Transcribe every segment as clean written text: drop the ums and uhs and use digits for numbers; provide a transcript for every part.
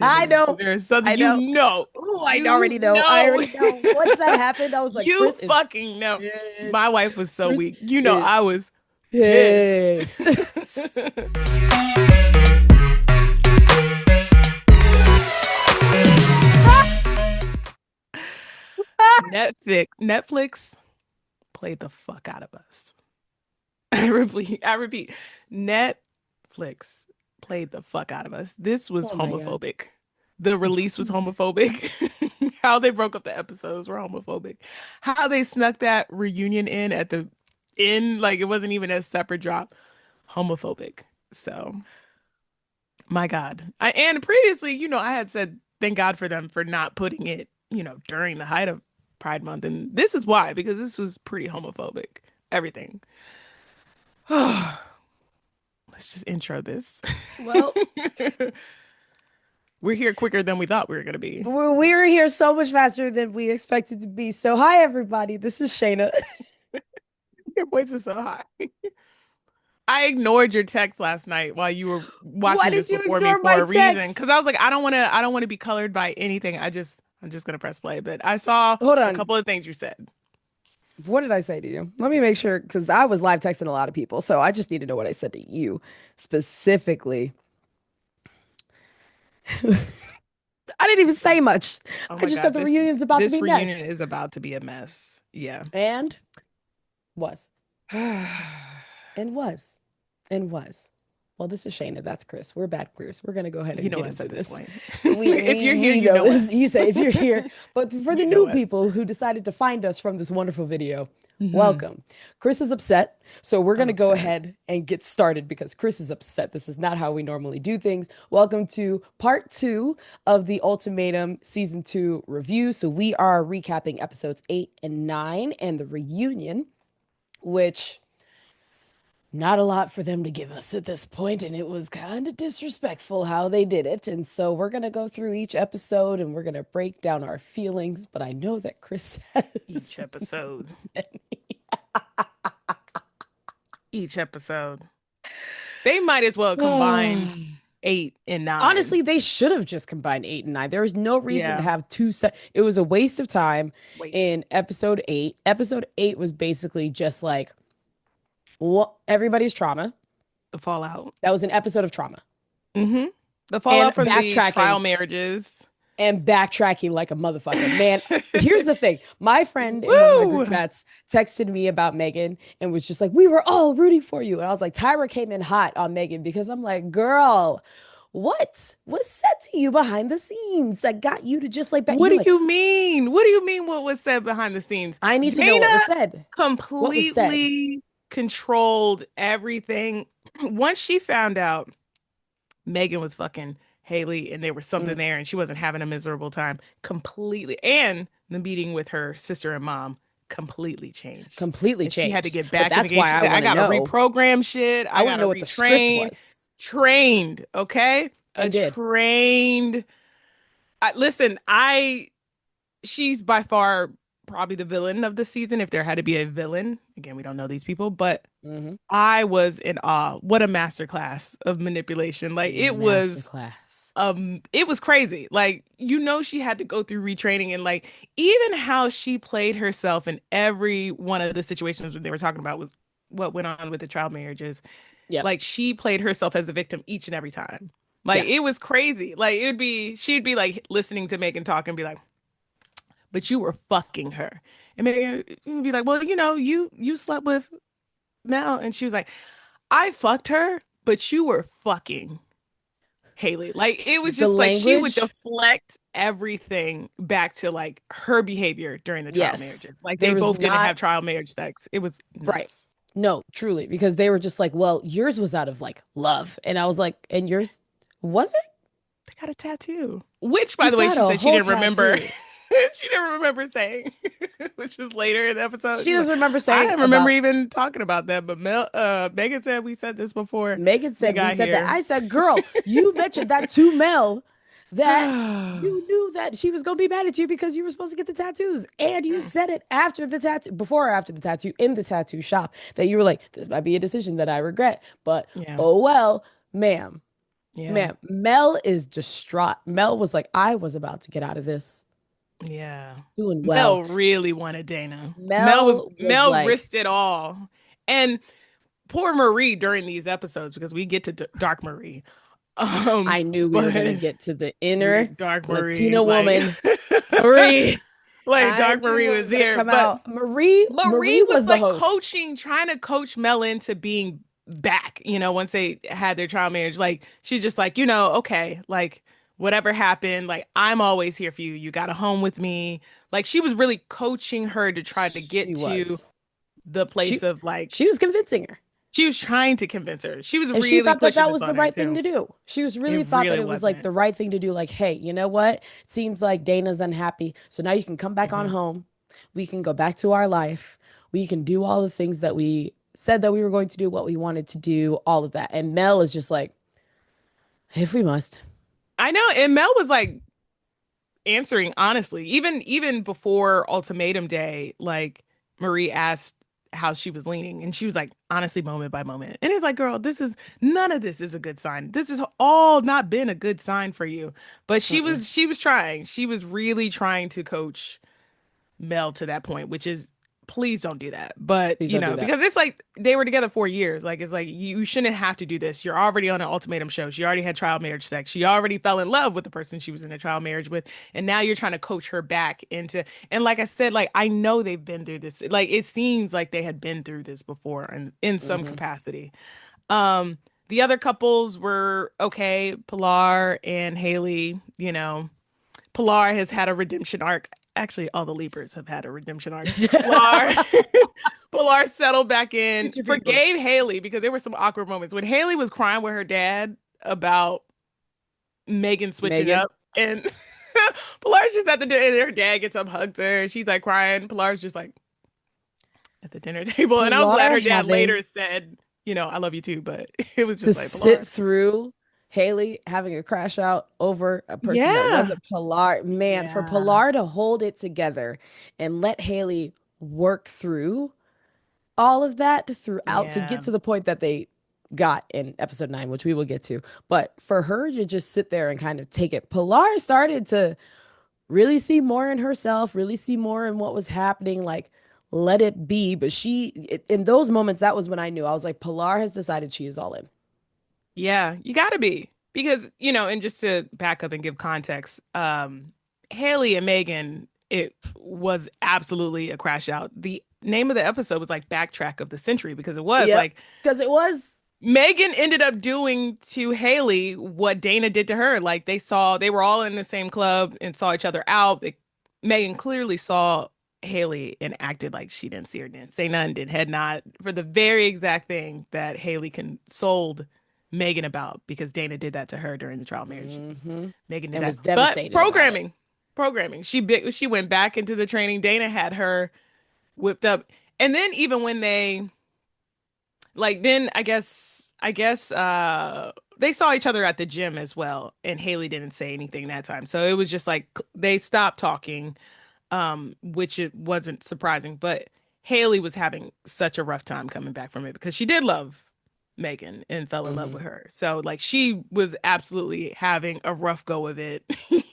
after I this. know. There's something I know. Oh, I you already know. I know, already know. Once that happened, I was like, you Chris is fucking know. pissed. My wife was so Chris weak. You know, is I was pissed. pissed. Netflix played the fuck out of us. I repeat, Netflix played the fuck out of us. This was Oh my God. homophobic. The release was homophobic. How they broke up the episodes were homophobic. How they snuck that reunion in at the end, like it wasn't even a separate drop, homophobic. So, my God. And previously, I had said thank God for them for not putting it, during the height of Pride Month. And this is why, because this was pretty homophobic. Everything. Let's just intro this. Well, We're here quicker than we thought we were going to be. we were here so much faster than we expected to be. So, hi, everybody. This is Shayna. Your voice is so high. I ignored your text last night while you were Why watching did this you before me ignore for my a reason. text? Because I was like, I don't want to be colored by anything. I'm just gonna press play. But I saw Hold a on. couple of things you said. What did I say to you? Let me make sure because I was live texting a lot of people. So, I just need to know what I said to you specifically. I didn't even say much. Oh I my just said God, the this reunion's about to this be reunion mess. is about to be a mess. Yeah. And was. You And was. And was. Well, this is Shayna. That's Chris. We're bad queers. We're gonna go ahead and know get us into at this this. point. We If we you're here, we you know know this. us. You say if you're here, but for the You know new us. people who decided to find us from this wonderful video, Hmm. welcome. Chris is upset, so we're I'm gonna go upset. ahead and get started because Chris is upset. This is not how we normally do things. Welcome to part two of the Ultimatum season two review. So we are recapping episodes 8 and 9 and the reunion, which not a lot for them to give us at this point, and it was kind of disrespectful how they did it. And so we're gonna go through each episode and we're gonna break down our feelings. But I know that Chris Each has episode. many. Each episode. They might as well have combined 8 and 9. Honestly, they should have just combined 8 and 9. There was no reason to Yeah. have two set. It was a waste of time Waste. in episode 8. Episode 8 was basically just like everybody's trauma. The fallout. That was an episode of trauma Hmm. The and fallout from the trial backtracking marriages. and backtracking like a motherfucker. Man, here's the thing. My friend in one of my group Woo! chats texted me about Megan and was just like, we were all rooting for you. And I was like, Tyra came in hot on Megan because I'm like, girl, what was said to you behind the scenes that got you to just like that? What You're do like, you mean? What do you mean what was said behind the scenes? I need to know what was Jada said. What was said? completely controlled everything. Once she found out Megan was fucking Haley and there was something Mm, there and she wasn't having a miserable time, completely. And the meeting with her sister and mom completely changed. completely And she had to changed. get But back in the that's game. why She I said, I want to gotta know. reprogram shit. I I want to gotta know what the script retrain. was Trained, okay? A and did. trained. Listen, she's by far probably the villain of the season if there had to be a villain. Again, we don't know these people, but Hmm. I was in awe. What a masterclass of manipulation. Like Masterclass. it was crazy. Like she had to go through retraining and like even how she played herself in every one of the situations that they were talking about with what went on with the child marriages. Yep. Like she played herself as a victim each and every time. Like Yeah. it was crazy. Like she'd be like listening to Megan talk and be like, but you were fucking her. And Megan would be like, well, you slept with Mel. And she was like, I fucked her, but you were fucking Haley. Like it was The just like she would language. deflect everything back to like her behavior during the trial Yes. marriages. Like they There was both didn't not have trial marriage sex. It was right. nuts. No, truly, because they were just like, well, yours was out of like love. And I was like, and yours was it? They got a tattoo. Which, by You the way, got she a said she whole didn't remember. tattoo. She didn't remember saying, which was later in the episode. She She's like, doesn't remember I saying didn't remember about even talking about that. But Megan said we said this before Megan we said we got said that. here. I said, girl, you mentioned that to Mel that you knew that she was gonna be mad at you because you were supposed to get the tattoos. And you said it after the tattoo, before or after the tattoo in the tattoo shop, that you were like, this might be a decision that I regret. But Yeah. oh well, ma'am. Yeah. Man, Mel is distraught. Mel was like, I was about to get out of this Yeah. doing well. Mel really wanted Dana. Mel was Mel like, risked it all. And poor Marie during these episodes because we get to Dark Marie. I knew we were going to But get to the inner Dark Marie, Latina like woman, Marie. like I Dark knew Marie what was was going to here. come But out. Marie Marie was was the like host. trying to coach Mel into being back, once they had their trial marriage. Like she's just like, okay, like whatever happened, like I'm always here for you. You got a home with me. Like she was really coaching her to try to She get to was. the place She of like she was convincing her. she was trying to convince her. She was And she really thought that pushing that this was the on her right thing too. to do. She was It really thought that really it was like wasn't. the right thing to do. Like, hey, you know what? It seems like Dana's unhappy. So now you can come back on Hmm. home. We can go back to our life. We can do all the things that we said that we were going to do, what we wanted to do, all of that. And Mel is just like, if we must. I know, and Mel was like answering honestly, even before Ultimatum Day, like Marie asked how she was leaning, and she was like, honestly, moment by moment. And it's like, girl, this is none of this is a good sign. This is all not been a good sign for you. But Mm-mm. she was trying. She was really trying to coach Mel to that point, which is please don't do that. But Please don't do that. because it's like they were together 4 years. Like it's like you shouldn't have to do this. You're already on an ultimatum show. She already had trial marriage sex. She already fell in love with the person she was in a trial marriage with. And now you're trying to coach her back into and like I said, like I know they've been through this. Like it seems like they had been through this before and in some Hmm. capacity. Um the other couples were okay, Pilar and Haley, Pilar has had a redemption arc. Actually, all the Libras have had a redemption arc. Pilar, Pilar settled back in, Future people. forgave Haley because there were some awkward moments when Haley was crying with her dad about Megan switching Megan. up, and Pilar's just at the dinner, and her dad gets up, hugs her, and she's like crying. Pilar's just like at the dinner table, and I was glad Pilar her dad having later said, "I love you too," but it was to just like sit Pilar. through Haley having a crash out over a person that Yeah, wasn't Pilar. Man, for yeah, Pilar to hold it together and let Haley work through all of that throughout to get yeah, to the point that they got in episode 9, which we will get to. But for her to just sit there and kind of take it, Pilar started to really see more in herself, really see more in what was happening, like let it be. But in those moments, that was when I knew. I was like, Pilar has decided she is all in. yeah. You got to be because and just to back up and give context, Haley and Megan, it was absolutely a crash out. The name of the episode was like backtrack of the century because it was Yep. like Because it was. Megan ended up doing to Haley what Dana did to her. Like they were all in the same club and saw each other out. Megan clearly saw Haley and acted like she didn't see her, didn't say nothing, did head nod for the very exact thing that Haley consoled Megan about because Dana did that to her during the trial marriage. Hmm. Megan did And was that. But devastated about it. programming. She went back into the training. Dana had her whipped up. And then even when they like then I guess they saw each other at the gym as well and Haley didn't say anything that time. So it was just like they stopped talking, which it wasn't surprising, but Haley was having such a rough time coming back from it because she did love Megan and fell in love Hmm. with her. So like she was absolutely having a rough go of it,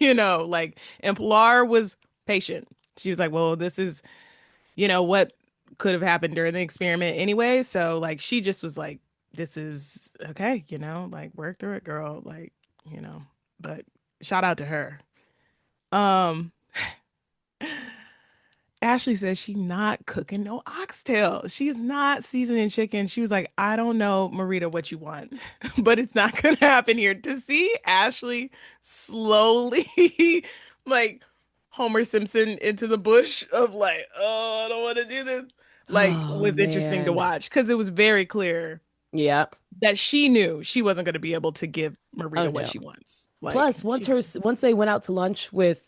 like and Pilar was patient. She was like, "Well, this is what could have happened during the experiment anyway." So like she just was like, this is okay, like work through it, girl. Like, you know, but shout out to her. Um, Ashley says she not cooking no oxtail. She's not seasoning chicken. She was like, I don't know, Marita, what you want, but it's not gonna happen here. To see Ashley slowly like Homer Simpson into the bush of like, oh, I don't want to do this, like Oh, was interesting to man. watch because it was very clear Yeah. that she knew she wasn't going to be able to give Oh, Marita what no. she wants. Like Plus, she, once they went out to lunch with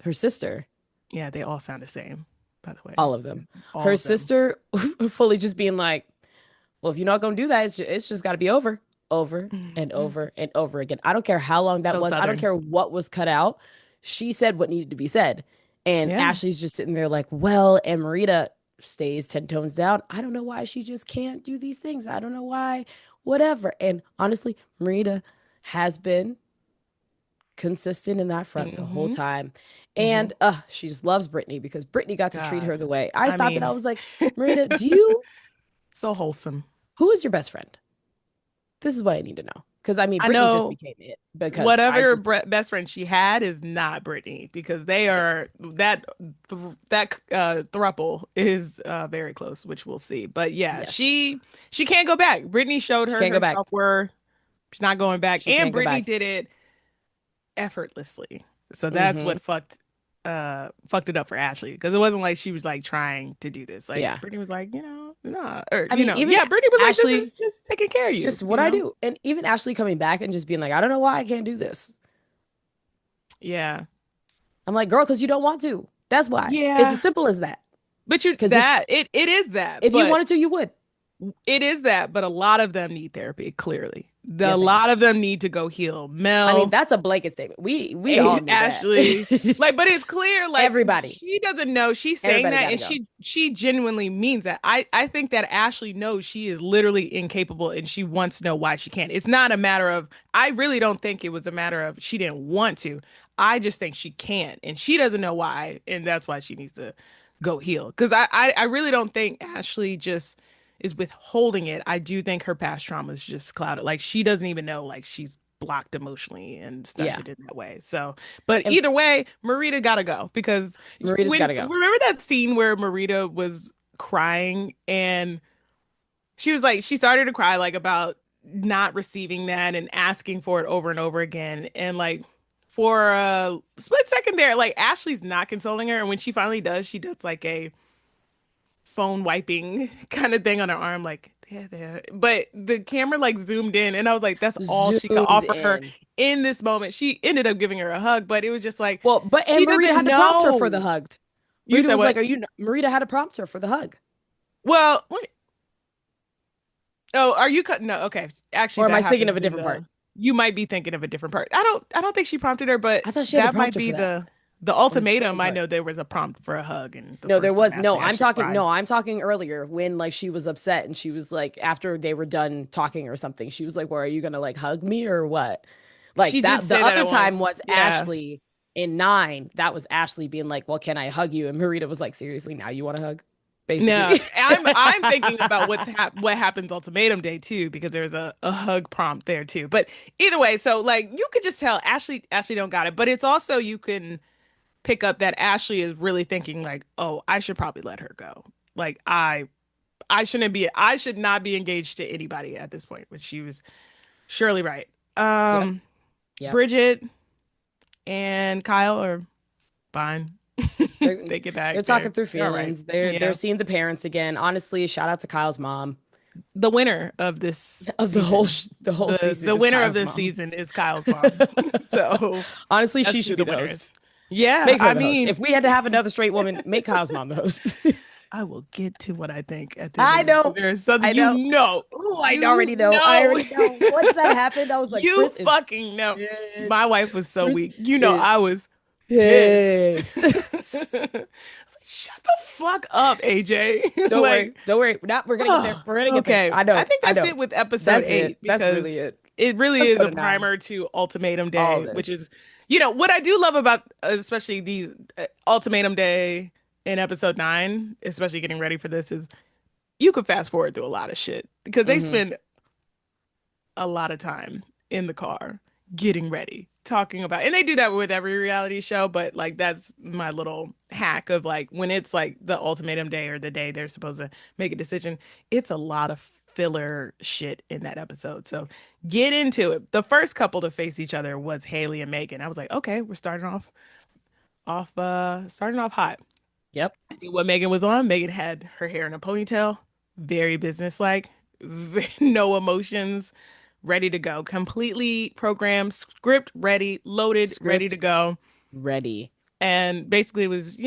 her sister, yeah, they all sound the same, by the way. all of them, All her of them. sister fully just being like, well, if you're not going to do that, it's just got to be over and Mhm. over and over again. I don't care how long that So was. I don't Southern. care what was cut out. She said what needed to be said. And Yeah. Ashley's just sitting there like, well, and Marita stays 10 tones down. I don't know why she just can't do these things. I don't know why, whatever. And honestly, Marita has been consistent in that front the whole Mm-hmm. time. Mm-hmm. And she just loves Brittany because Brittany got to treat her God. the way. I I stopped and I mean, was like, Marita, so wholesome. who is your best friend? This is what I need to know. Because I mean, I Brittany just know became it because I whatever just, best friend she had is not Brittany because they are that thruple is very close, which we'll see. But yeah, yes, she can't go back. Brittany showed she her can't go her back. self-worth. She's not going back, She and can't go Brittany back. did it effortlessly. So that's Hmm. what fucked it up for Ashley because it wasn't like she was like trying to do this. Like Yeah. Brittany was like, nah, or I mean, even yeah, Brittany was like, this Ashley, is just taking care of it's you, just what I do. And even Ashley coming back and just being like, I don't know why I can't do this. Yeah. I'm like, girl, because you don't want to. That's why. It's as Yeah. simple as that. But you Because that it is that, if you but wanted to, you would. it is that, but a lot of them need therapy, clearly. A Yes, they do. lot of them need to go heal. I mean, Mel, that's a blanket statement. We all knew that. Ashley, like, but it's clear, like, Everybody. she doesn't know she's saying Everybody that, gotta and go. she genuinely means that. I think that Ashley knows she is literally incapable, and she wants to know why she can't. It's not a matter of. I really don't think it was a matter of she didn't want to. I just think she can't, and she doesn't know why, and that's why she needs to go heal. Because I really don't think Ashley just is withholding it. I do think her past trauma is just clouded. Like she doesn't even know like she's blocked emotionally and Yeah. stunted in that way. So, but And either way, Marita gotta go because Marita's when gotta go. remember that scene where Marita was crying and she was like she started to cry like about not receiving that and asking for it over and over again and like for a split second there like Ashley's not consoling her and when she finally does she does like a phone wiping kind of thing on her arm, like there, there. But the camera like zoomed in, and I was like, that's all she could Zoomed offer her in. in this moment. She ended up giving her a hug, but it was just like Well, but and she Marita doesn't had to prompt her for the know. hug. You Marita said was like, what? "Are you?" Marita had to prompt her for the hug. Well, wait, oh, are you cut? No, okay. Actually, Or am that I thinking of happens a in different the. part? You might be thinking of a different part. I don't think she prompted her, but I thought she had to that prompt might her be for that. the Or the second ultimatum. I part. know there was a prompt for a hug, and the No, there first time was no. Ashley I'm actually talking. No, cries. I'm talking earlier when like she was upset and she was like after they were done talking or something. She was like, "Well, are you gonna like hug me or what?" Like She did that. The say that other at time once. was Yeah. Ashley in 9. That was Ashley being like, "Well, can I hug you?" And Marita was like, "Seriously, now you want to hug?" No, Basically. I'm thinking about what happens ultimatum day too because there's a hug prompt there too. But either way, so like you could just tell Ashley don't got it, but it's also you can pick up that Ashley is really thinking like, "Oh, I should probably let her go." Like I should not be engaged to anybody at this point, which she was surely right. Yep. Um Yep. Bridget and Kyle are fine. They're They get back they're talking there. through They're all right. feelings. They're Yeah. seeing the parents again. Honestly, shout out to Kyle's mom. The winner of this Of the whole season. the whole The season is winner of Kyle's this mom. season is Kyle's mom. So Honestly, she that's should who be the the winner host. is. Yeah, Make her I the host. mean, If we had to have another straight woman, make Kyle's mom the host. I will get to what I think at the end I of this because know. there is something I know. Oh, I you already know. I know, already know. Once that happened, I was like, you Chris is fucking know. pissed. My wife was so Chris weak. is I was pissed. pissed. Shut the fuck up, AJ. Don't worry. Like, Don't worry. Not, we're gonna get there. oh, We're gonna get there. okay. I I know. think I that's know. it with episode That's eight it. That's really because it. it really Let's is go a to 9. primer to Ultimatum All Day, which this. is, what I do love about especially these Ultimatum Day in episode 9, especially getting ready for this, is you could fast forward through a lot of shit because they Hmm. spend a lot of time in the car getting ready, talking about, and they do that with every reality show, but like that's my little hack of like when it's like the ultimatum day or the day they're supposed to make a decision, it's a lot of filler shit in that episode. So get into it. The first couple to face each other was Haley and Megan. I was like, okay, we're starting off hot. Yep. I knew what Megan was on. Megan had her hair in a ponytail, very businesslike, no emotions, ready to go. Completely programmed, script ready, loaded, ready to Script go. ready. And basically it was,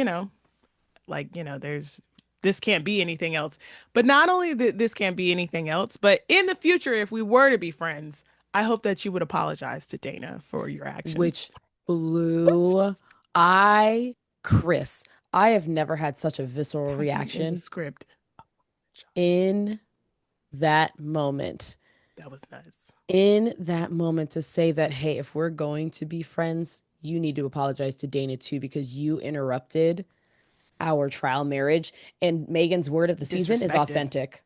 there's this can't be anything else. But not only that this can't be anything else, but in the future, if we were to be friends, I hope that you would apologize to Dana for your actions. Which blew I Chris. I have never had such a visceral Typing in the reaction script. in that moment. That was nuts. in that moment to say that, hey, if we're going to be friends, you need to apologize to Dana too because you interrupted our trial marriage. And Megan's word of the season is Disrespected. authentic.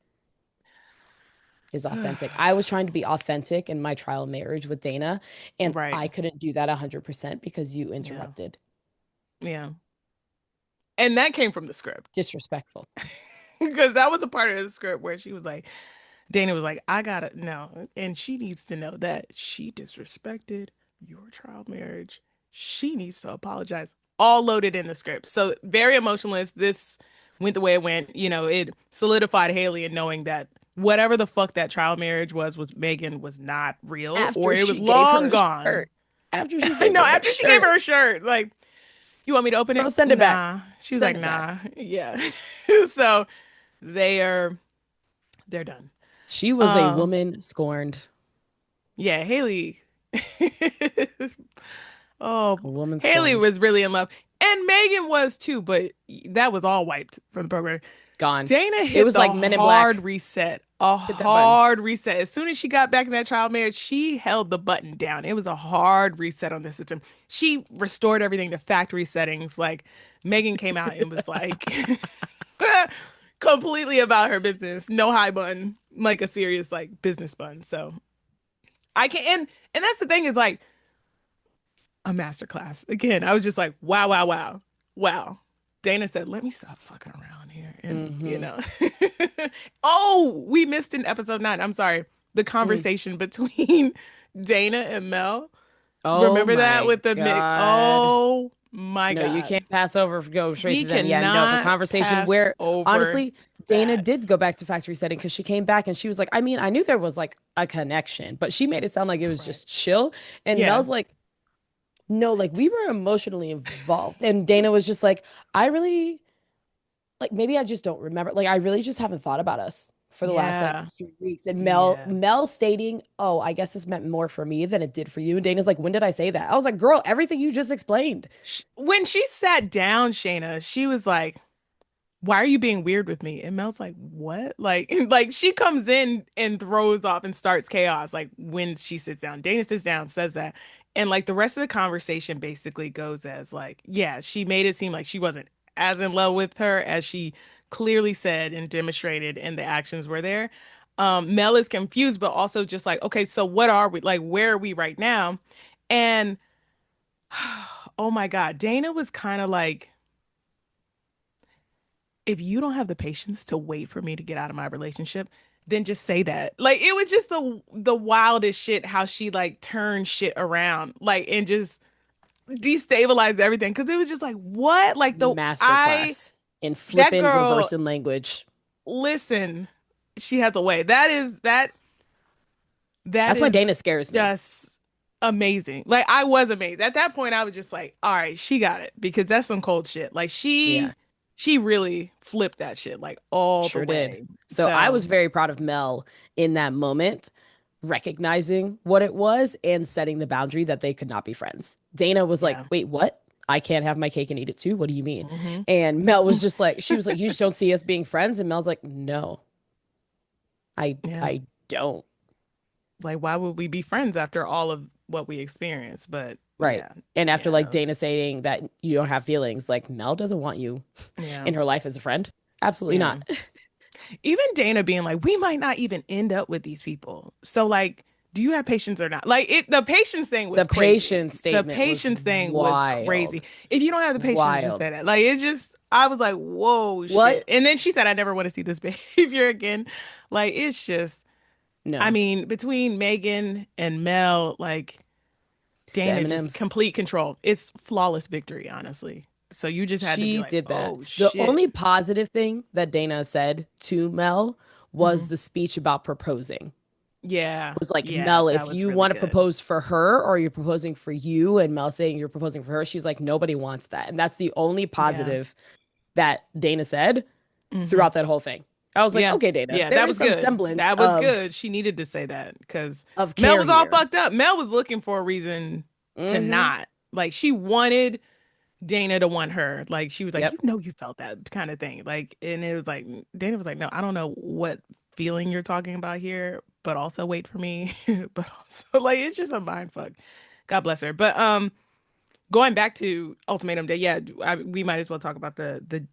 Is authentic. I was trying to be authentic in my trial marriage with Dana, and Right. I couldn't do that 100% because you Yeah. interrupted. Yeah. And that came from the script. Disrespectful. Because that was a part of the script where she was like, Dana was like, I gotta no. And she needs to know that she disrespected your trial marriage. She needs to apologize. All loaded in the script. So very emotionless. This went the way it went. You know, it solidified Haley in knowing that whatever the fuck that trial marriage was Megan was not real or After it was she gave her long a gone. shirt. After she I gave know, her her after she gave shirt. her a shirt, like, you want me to open Bro, it? send it back. Nah. She was Send like, it back. nah. Yeah. So they are they're done. She was a Um, woman scorned. yeah, Haley. Oh, A woman Haley scorned. was really in love. And Megan was too, but that was all wiped from the program. Gone. Dana It hit was the like Men in Black. hard reset. A Hit that button. hard reset. As soon as she got back in that child marriage, she held the button down. It was a hard reset on the system. She restored everything to factory settings. Like Megan came out and was like completely about her business. No high button, like a serious like business button. So I can and that's the thing is like a masterclass. Again, I was just like, wow, wow, wow, wow. Dana said, let me stop fucking around here. And, you Mm-hmm. know, oh, we missed in episode 9. I'm sorry. The Mm. conversation between Dana and Mel. Oh Remember that my with the mix? God. Oh my No, you God. can't pass over, go straight We to them. Yeah, no, the cannot conversation pass where over honestly, Dana that. did go back to factory setting because she came back and she was like, I mean, I knew there was like a connection, but she made it sound like it was Right. just chill. And Yeah. Mel's like, no, like we were emotionally involved. And Dana was just like, I really, like maybe I just don't remember. Like I really just haven't thought about us for the last like Yeah. 3 weeks. And Mel, Yeah. Mel stating, oh, I guess this meant more for me than it did for you. And Dana's like, when did I say that? I was like, girl, everything you just explained. When she sat down, Shayna, she was like, why are you being weird with me? And Mel's like, what? Like, like she comes in and throws off and starts chaos. Like when she sits down, Dana sits down, says that. And like the rest of the conversation basically goes as like, yeah, she made it seem like she wasn't as in love with her as she clearly said and demonstrated, and the actions were there. Mel is confused, but also just like, okay, so what are we? Like, where are we right now? And oh my God, Dana was kind of like, if you don't have the patience to wait for me to get out of my relationship, then just say that. Like it was just the wildest shit how she like turned shit around like and just destabilized everything because it was just like what? Like the I Masterclass in that flipping, girl, reversing language. listen, she has a way. That That's why is Dana scares me. just amazing. Like I was amazed. At that point I was just like, all right, she got it because that's some cold shit. Like Yeah, she really flipped that shit like all the sure did. way. So I So was very proud of Mel in that moment, recognizing what it was and setting the boundary that they could not be friends. Dana was like, yeah. wait, what? I can't have my cake and eat it too. What do you mean? Hmm. And Mel was just like, she was like, you just don't see us being friends. And Mel's like, no, Yeah. I don't. Like, why would we be friends after all of what we experienced? But Right. yeah, And after like yeah, Dana saying that you don't have feelings, like Mel doesn't want you yeah, in her life as a friend. Absolutely yeah. not. Even Dana being like, we might not even end up with these people. So, like, do you have patience or not? Like, the patience thing The was crazy. patience The statement was patience thing was crazy. wild. If you don't have the patience, just Wild. say that. Like, it just, I was like, whoa, shit. What? And then she said, I never want to see this behavior again. Like, it's just, I No. mean, between Megan and Mel, like, The Dana just M&Ms. complete control. It's flawless victory, honestly. So you just had to be She like, did that. oh The shit. only positive thing that Dana said to Mel was Hmm. the speech about proposing. Yeah, Was like, yeah, Mel, that if was you really want to good. propose for her or you're proposing for you, and Mel saying you're proposing for her, she's like, nobody wants that. And that's the only Yeah. positive that Dana said Hmm. throughout that whole thing. I was like, Yeah. okay, Dana, Yeah, there that is was some good. semblance That was good. She needed to say that because of Mel care was all here. fucked up. Mel was looking for a reason to Mm-hmm. not. Like she wanted Dana to want her. Like she was like, you Yep. know, you felt that kind of thing. Like, and it was like Dana was like, no, I don't know what feeling you're talking about here, but also wait for me. But also like it's just a mind fuck. God bless her. But going back to Ultimatum Day, yeah, we might as well talk about the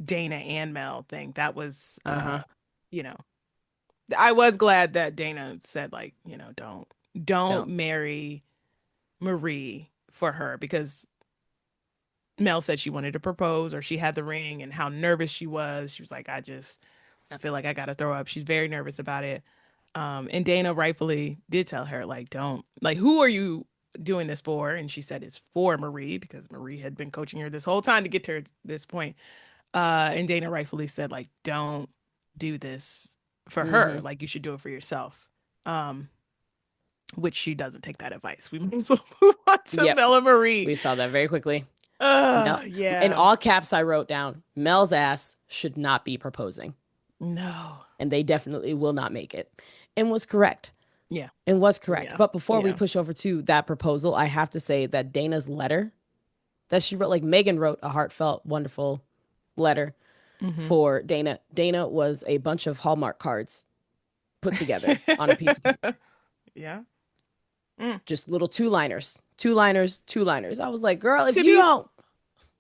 Dana and Mel thing. That was Uh-huh. you know, I was glad that Dana said like, don't Don't. marry Marie for her because Mel said she wanted to propose or she had the ring and how nervous she was. She was like, I feel like I gotta throw up. She's very nervous about it. And Dana rightfully did tell her, like, don't, like, who are you doing this for? And she said it's for Marie because Marie had been coaching her this whole time to get to this point. And Dana rightfully said, like, don't do this for her. Mm-hmm. Like, you should do it for yourself. Um, which she doesn't take that advice. We might as well move on to Yep. Mela Marie. We saw that very quickly. Mel, in Yeah. all caps, I wrote down Mel's ass should not be proposing, No. and they definitely will not make it. And was correct. Yeah. And was correct. Yeah. But before we Yeah. push over to that proposal, I have to say that Dana's letter that she wrote, like Megan wrote a heartfelt, wonderful letter Mm-hmm. for Dana. Dana was a bunch of Hallmark cards put together on a piece of paper. Yeah. Mm. Just little two liners, two liners, two liners. I was like, girl, if To you be don't,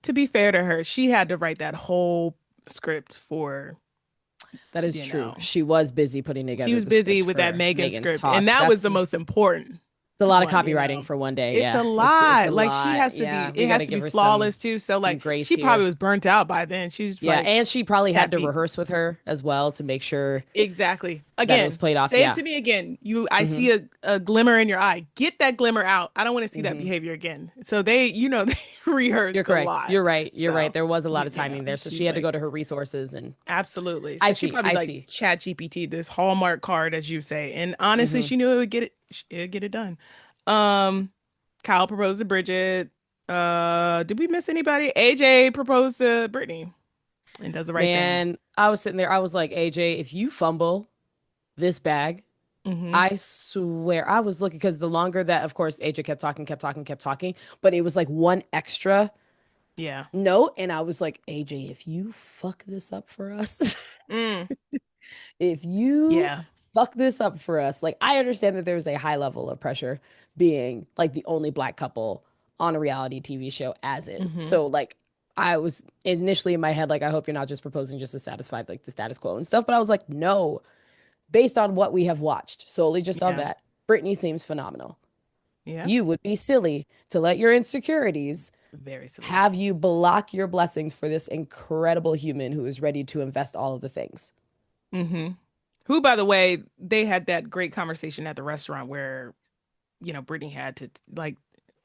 to be fair to her, she had to write that whole script for, that is you true. know, She was busy putting she together was the busy script with that for Megan Megan's script, and talk. that was That's the most important a lot of one, copywriting for one day. It's Yeah, a it's a lot. Like she lot. has to be, Yeah, we it got has to to be give her some flawless too. So like grace she probably here. was burnt out by then. She was Yeah, like and she probably had at to peak. rehearse with her as well to make sure Exactly. that it was Again, played off. say it Yeah. to me again. I Hmm. see a glimmer in your eye. Get that glimmer out. I don't want to see that Hmm. behavior again. So they, they You're rehearsed a correct. lot. You're right. You're right. So, There was a lot of timing there, so she she's had to like, go to her resources, and absolutely. I So she see. probably I like see. chat GPT this Hallmark card, as you say. And honestly, Hmm. she knew it'd get it done. Um, Kyle proposed to Bridget. Did we miss anybody? AJ proposed to Brittany and does the right thing. Man, I was sitting there. I was like, AJ, if you fumble this bag, Hmm. I swear, I was looking because the longer that, of course, AJ kept talking, kept talking, kept talking, but it was like one extra Yeah. note, and I was like, AJ, if you fuck this up for us, Mm. if you Yeah. fuck this up for us, like I understand that there's a high level of pressure being like the only black couple on a reality TV show as is. Hmm. So like I was initially in my head like I hope you're not just proposing just to satisfy like the status quo and stuff, but I was like no, based on what we have watched, solely just on Yeah. that, Brittany seems phenomenal. Yeah. You would be silly to let your insecurities Very silly. have you block your blessings for this incredible human who is ready to invest all of the things. Hmm. Who, by the way, they had that great conversation at the restaurant where, Brittany had to like,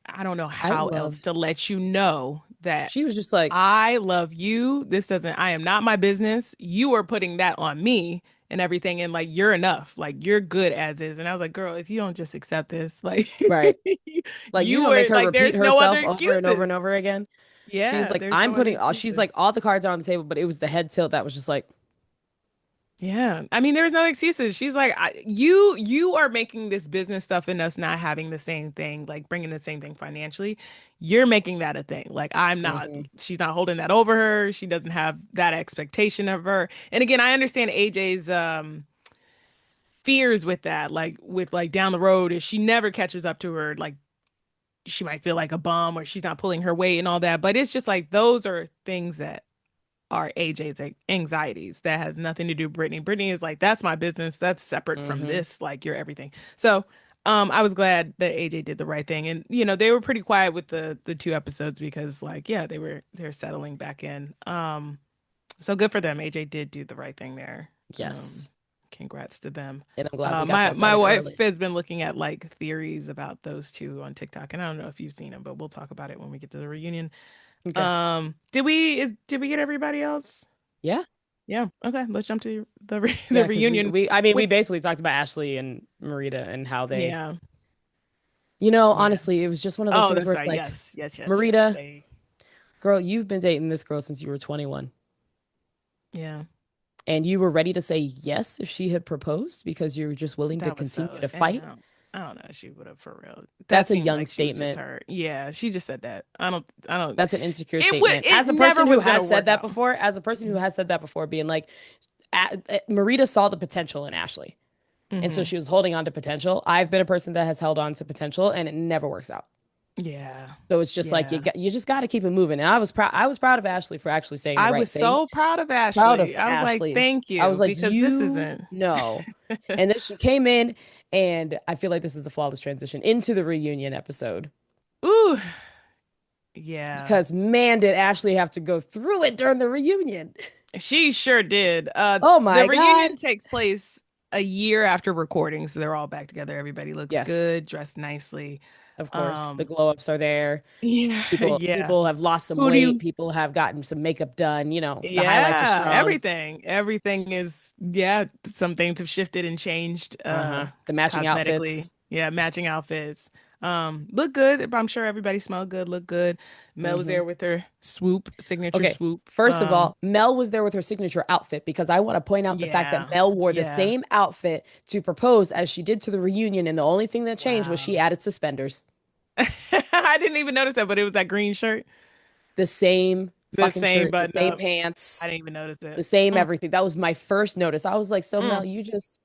I don't know I how else loved. to let you know that She was just like, I love you. I am not my business. You are putting that on me and everything. And like, you're enough. Like, you're good as is. And I was like, girl, if you don't just accept this, like, right. you, Like you you gonna make are her like, repeat there's no other herself over and over and excuses. over again. She's Yeah, like, there's I'm no other putting all she's like, excuses. all the cards are on the table, but it was the head tilt that was just like, Yeah. I mean, there's no excuses. She's like, you are making this business stuff and us not having the same thing, like bringing the same thing financially. You're making that a thing. Like, I'm not, mhm, she's not holding that over her. She doesn't have that expectation of her. And again, I understand AJ's fears with that, like with like down the road, if she never catches up to her, like she might feel like a bum or she's not pulling her weight and all that. But it's just like those are things that are AJ's anxieties. That has nothing to do with Brittany. Brittany is like, that's my business. That's separate from mhm, this. Like you're everything. So I was glad that AJ did the right thing. And they were pretty quiet with the two episodes because like, yeah, they're settling back in. So good for them. AJ did do the right thing there. Um yes. congrats to them. And I'm glad we got that My started wife early. has been looking at like theories about those two on TikTok, and I don't know if you've seen them, but we'll talk about it when we get to the reunion. Okay. Did we get everybody else? Yeah. Yeah. Okay. Let's jump to the Yeah, because we, reunion. we I mean we Which basically talked about Ashley and Marita and how they, yeah, yeah. honestly, it was just one of those Oh, things that's where it's right. like, Yes, yes, yes, yes. Marita, They girl, you've been dating this girl since you were 21. yeah. And you were ready to say yes if she had proposed because you were just willing to That was continue so. to And fight. I don't know if she would have for real. That That's a seemed young like she was just statement. hurt. Yeah, she just said that. I don't. That's an insecure It would. statement. It As a never person who was gonna has said work that out. before, being like, Marita saw the potential in Ashley. And so Hmm. she was holding on to potential. I've been a person that has held on to potential and it never works out. Yeah. So it's just like Yeah. you just got to keep it moving. And I was proud of Ashley for actually saying the I right was thing. so proud of Proud Ashley. of I was like, Ashley. thank I was you, like, because this you isn't. know. And then she came in, and I feel like this is a flawless transition into the reunion episode Ooh, yeah. because man, did Ashley have to go through it during the reunion. She sure did. Oh The my God. reunion takes place a year after recording, so they're all back together. Everybody looks Yes, good, dressed nicely. of course. The Um, glow ups are there. yeah, yeah. People have lost some Who do weight. you? People have gotten some makeup done. You know, the highlights are Yeah, strong. everything is, yeah, some things have shifted and changed Uh-huh. The matching cosmetically. outfits. Yeah, matching outfits. Look good. I'm sure everybody smelled good, look good. Mel was Hmm. there with her swoop, signature Okay. swoop. First of all, Mel was there with her signature outfit because I want to point out the fact that Yeah. Mel wore the Yeah. same outfit to propose as she did to the reunion, and the only thing that changed was she Wow. added suspenders. I didn't even notice that, but it was that green shirt, The same the fucking same shirt, the button same up. pants, I didn't even notice it. the same Mm, everything. That was my first notice. I was like, so Mel, mm. you just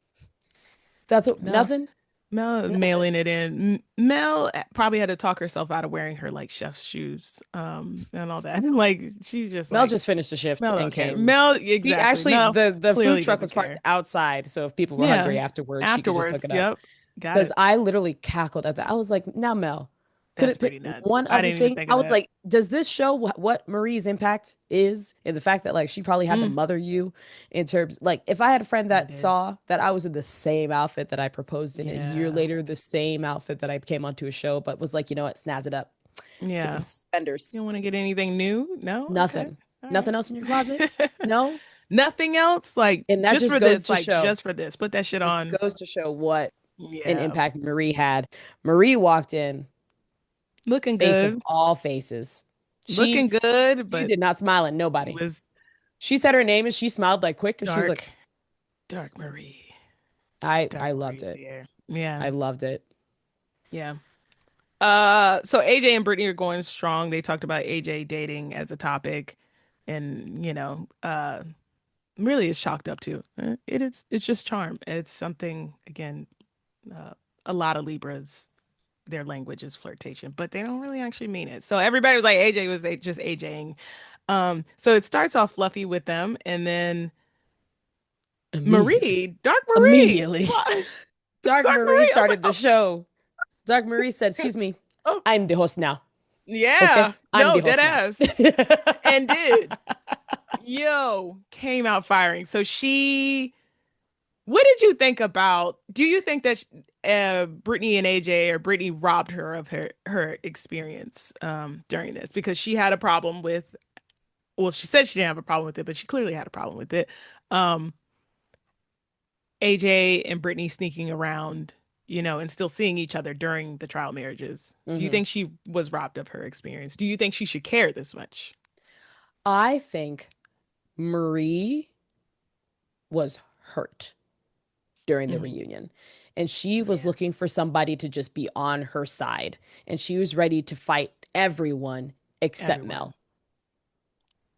that's what Mel, nothing? Mel Nothing. mailing it in. Mel probably had to talk herself out of wearing her like chef's shoes, and all that. Like she's just Mel like, just finished the shift Mel and don't care. came. Mel, She exactly. actually Mel the food clearly truck doesn't was parked care. outside, so if people were hungry Yeah. afterwards, she could just hook Afterwards, it up. yep. Got Because it. I literally cackled at that. I was like, now, Mel, could That's it pick pretty nuts. one I other didn't even thing? think I of was that. like, does this show what Marie's impact is in the fact that like she probably had to Mm, mother you in terms like if I had a friend I that did. saw that I was in the same outfit that I proposed in a year Yeah. later, the same outfit that I came onto a show, but was like, you know what, snazz it up, get some Yeah. suspenders. You don't want to get anything new? No? Okay. Nothing. All Nothing right. else in your closet? No? Nothing else? Like And that just just for goes this, to like show, just for this. Put that shit just on. goes to show what an Yeah. impact Marie had. Marie walked in, Looking face of good. all faces. She Looking good, she but did not smile at nobody. was She said her name and she smiled like quick and she was like, dark. Dark Marie. I Dark loved Marie's it. here. Yeah. I loved it. Yeah. So AJ and Brittany are going strong. They talked about AJ dating as a topic, and really is chalked up to it's just charm. It's something again, uh, a lot of Libras, their language is flirtation, but they don't really actually mean it. So everybody was like AJ was just AJing. So it starts off fluffy with them, and then Immediately. Dark Marie, Immediately. what? Dark Dark Marie Marie. I was like, started the show. Dark Marie said, excuse me, oh, I'm the host now. Okay? yeah, I'm the no, dead host now. ass, and did came out firing. So she, what did you think about? Do you think that Brittany and AJ, or Brittany robbed her of her experience during this, because she had a problem with? Well, she said she didn't have a problem with it, but she clearly had a problem with it. Um, AJ and Brittany sneaking around, and still seeing each other during the trial marriages. Do you Hmm. think she was robbed of her experience? Do you think she should care this much? I think Marie was hurt during the Mhm. reunion. And she was Yeah, looking for somebody to just be on her side. And she was ready to fight everyone except everyone. Mel.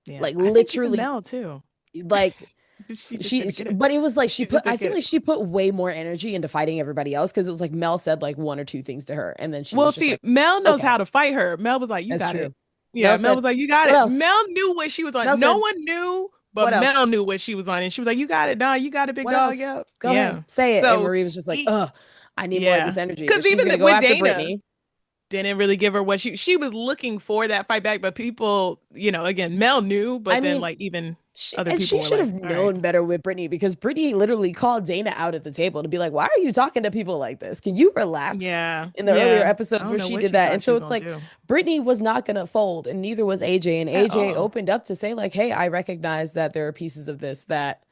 Yeah, Like I think even literally, Mel too. like She just didn't get it. but it was like She just I didn't feel get like it. she put way more energy into fighting everybody else because it was like Mel said like one or two things to her. And then she Well, was just see, like, Mel knows okay, how to fight her. Mel was like, "You that's got it." true. Yeah, Mel Mel said, was like, "You got what it." else? Mel knew what she was Mel on. No said, one knew, but what else? Mel knew what she was on, and she was like, "You got it, nah, you got it, big What dog." else? Yep, Go ahead, yeah. say it. And So, Marie was just like, he, ugh, I need more of this yeah, energy. because If she's even gonna go with after Dana, Brittany, didn't really give her what she was looking for, that fight back. But people, again, Mel knew, I but then mean, like even she other and people she were should like, have "All right, known better with Brittany because Brittany literally called Dana out at the table to be like, "Why are you talking to people like this? Can you relax?" yeah, In the earlier yeah." I episodes don't where know she what did she that, thought and she so was it's gonna like do Brittany was not gonna fold, and neither was AJ. And at AJ all. opened up to say like, "Hey, I recognize that there are pieces of this that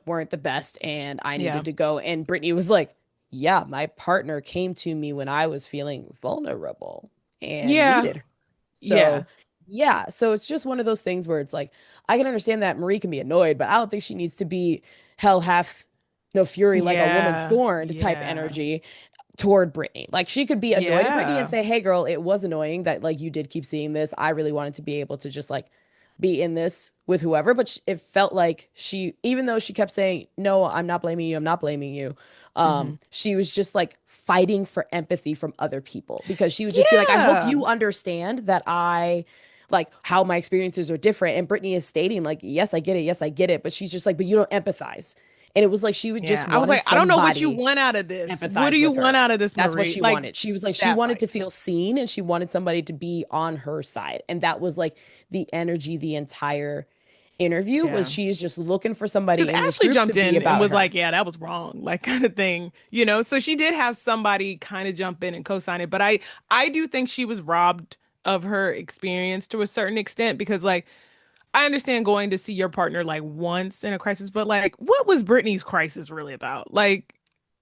weren't the best, and I Yeah, needed to go." And Brittany was like, "Yeah, my partner came to me when I was feeling vulnerable and yeah, needed." yeah, So, yeah, so it's just one of those things where it's like I can understand that Marie can be annoyed, but I don't think she needs to be hell hath no fury like a woman yeah, scorned type yeah. energy toward Brittany. Like she could be annoyed at Brittany and Yeah. say, "Hey girl, it was annoying that like you did keep seeing this. I really wanted to be able to just like be in this with whoever, but it felt like she, even though she kept saying, no, I'm not blaming you, I'm not blaming you, Hmm. she was just like fighting for empathy from other people because she would just be like, I hope Yeah. you understand that I like how my experiences are different. And Brittany is stating, like, yes, I get it. Yes, I get it. But she's just like, but you don't empathize. And it was like she would Yeah. just I was wanted like, I don't know what you somebody want out of this. What do empathize you with want her. out of this, That's what Marie? she Like wanted. She was like, she that wanted fight. to feel seen and she wanted somebody to be on her side. And that was like the energy the entire interview was Yeah. she is just looking for Because somebody in this Ashley group to jumped be in and about was her. like, yeah, that was wrong, like kind of thing, you know? So she did have somebody kind of jump in and co-sign it. But I do think she was robbed of her experience to a certain extent because like I understand going to see your partner like once in a crisis, but like what was Brittany's crisis really about? Like